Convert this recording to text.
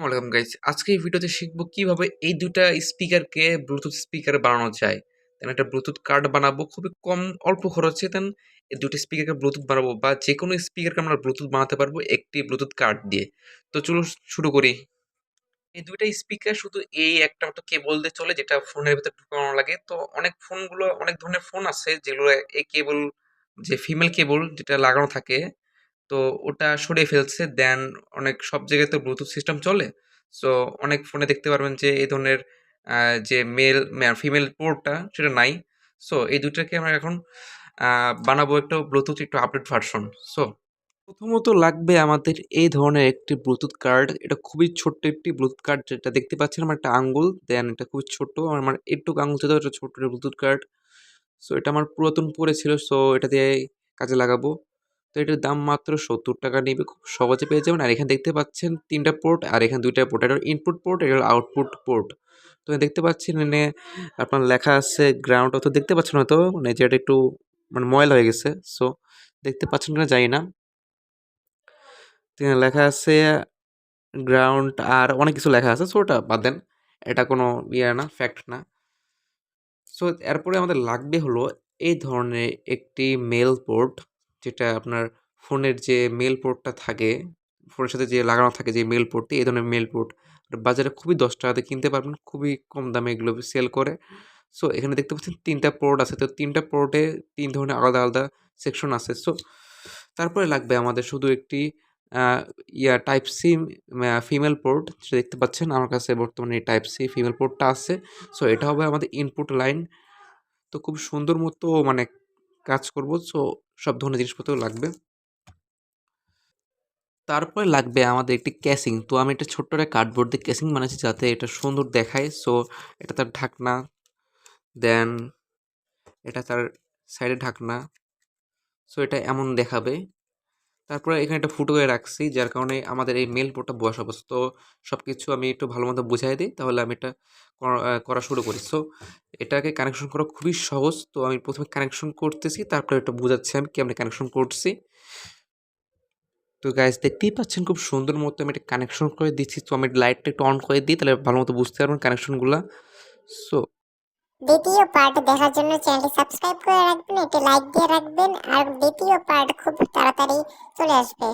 আসসালামু আলাইকুম গাইস। আজকে এই ভিডিওতে শিখবো কিভাবে এই দুইটা স্পিকারকে ব্লুটুথ স্পিকার বানানো যায়। দেন একটা ব্লুটুথ কার্ড বানাবো খুবই কম অল্প খরচে। দেন এই দুটো স্পিকারকে ব্লুটুথ বানাবো বা যেকোনো স্পিকারকে আমরা ব্লুটুথ বানাতে পারবো একটি ব্লুটুথ কার্ড দিয়ে। তো চলো শুরু করি। এই দুইটা স্পিকার শুধু এই একটা মাত্র কেবল দিয়ে চলে যেটা ফোনের ভিতরে ঢুকানো লাগে। তো অনেক ফোনগুলো অনেক ধরনের ফোন আছে যেগুলো এই কেবল যে ফিমেল কেবল যেটা লাগানো থাকে তো ওটা সরিয়ে ফেলছে। দেন অনেক সব জায়গায় তো ব্লুটুথ সিস্টেম চলে। সো অনেক ফোনে দেখতে পারবেন যে এই ধরনের যে ফিমেল পোর্টটা সেটা নাই। সো এই দুইটাকে আমরা এখন বানাবো একটা ব্লুটুথ একটু আপডেট ভার্সন। সো প্রথমত লাগবে আমাদের এই ধরনের একটি ব্লুটুথ কার্ড। এটা খুবই ছোট্ট একটি ব্লুটুথ কার্ড যেটা দেখতে পাচ্ছেন আমার একটা আঙ্গুল। দেন এটা খুবই ছোট। আমার একটু আঙ্গুল ছিল একটা ছোট্ট ব্লুটুথ কার্ড। সো এটা আমার পুরাতন পড়েছিল। সো এটা দিয়ে কাজে লাগাবো। তো এটার দাম মাত্র ৳৭০ নিবে। খুব সহজে পেয়ে যাবেন। আর এখানে দেখতে পাচ্ছেন ৩ টা পোর্ট আর এখানে ২ টা পোর্ট। এটা ইনপুট পোর্ট, এটা হলো আউটপুট পোর্ট। তো দেখতে পাচ্ছেন এখানে আপনার লেখা আছে গ্রাউন্ড অর্থাৎ দেখতে পাচ্ছেন হয়তো মানে যেটা একটু মানে ময়লা হয়ে গেছে। সো দেখতে পাচ্ছেন কিনা জানি না। তো এখানে লেখা আছে গ্রাউন্ড আর অনেক কিছু লেখা আছে। সো ওটা বাদ দেন। এটা কোনো না, ফ্যাক্ট না। সো এরপরে আমাদের লাগবে হলো এই ধরনের একটি মেল পোর্ট যেটা আপনার ফোনের যে মেল পোর্টটা থাকে ফোনের সাথে যে লাগানো থাকে যে মেল পোর্টটি এই ধরনের মেল পোর্ট বাজারে খুবই ৳১০ কিনতে পারবেন খুবই কম দামে এগুলো সেল করে। সো এখানে দেখতে পাচ্ছেন ৩টা পোর্ট আছে। তো ৩টা পোর্টে ৩ ধরনের আলাদা আলাদা সেকশন আছে। সো তারপরে লাগবে আমাদের শুধু একটি আ টাইপ সি ফিমেল পোর্ট যেটা দেখতে পাচ্ছেন আমার কাছে বর্তমানে এই টাইপ সি ফিমেল পোর্টটা আছে। সো এটা হবে আমাদের ইনপুট লাইন। তো খুব সুন্দর মতো মানে কাজ করব। সো সব ধরনের জিনিসপত্র লাগবে। তারপরে লাগবে আমাদের একটি ক্যাসিং। তো আমি একটা ছোট্ট একটা কার্ডবোর্ড দিয়ে ক্যাসিং বানাচ্ছি যাতে এটা সুন্দর দেখায়। সো এটা তার ঢাকনা, দেন এটা তার সাইডের ঢাকনা। সো এটা এমন দেখাবে। তারপরে এখানে একটা ফুটো করে রাখছি যার কারণে আমাদের এই মেইল পোর্টটা বসাবো। তো সবকিছু আমি একটু ভালোমতো বুঝাই দিই তাহলে আমি এটা করা শুরু করি। সো এটাকে কানেকশন করা খুবই সহজ। তো আমি ১ম এ কানেকশন করতেছি তারপরে এটা বুঝাচ্ছি আমি কেমনে কানেকশন করছি। তো গাইস দেখতেই পাচ্ছেন খুব সুন্দর মতো আমি এটা কানেকশন করে দিচ্ছি। তো আমি লাইটটা একটু অন করে দিই তাহলে ভালোমতো বুঝতে পারবেন কানেকশনগুলা। সো দ্বিতীয় পার্ট দেখার জন্য চ্যানেলটি সাবস্ক্রাইব করে রাখবেন, একটি লাইক দিয়ে রাখবেন আর দ্বিতীয় পার্ট খুব তাড়াতাড়ি চলে আসবে।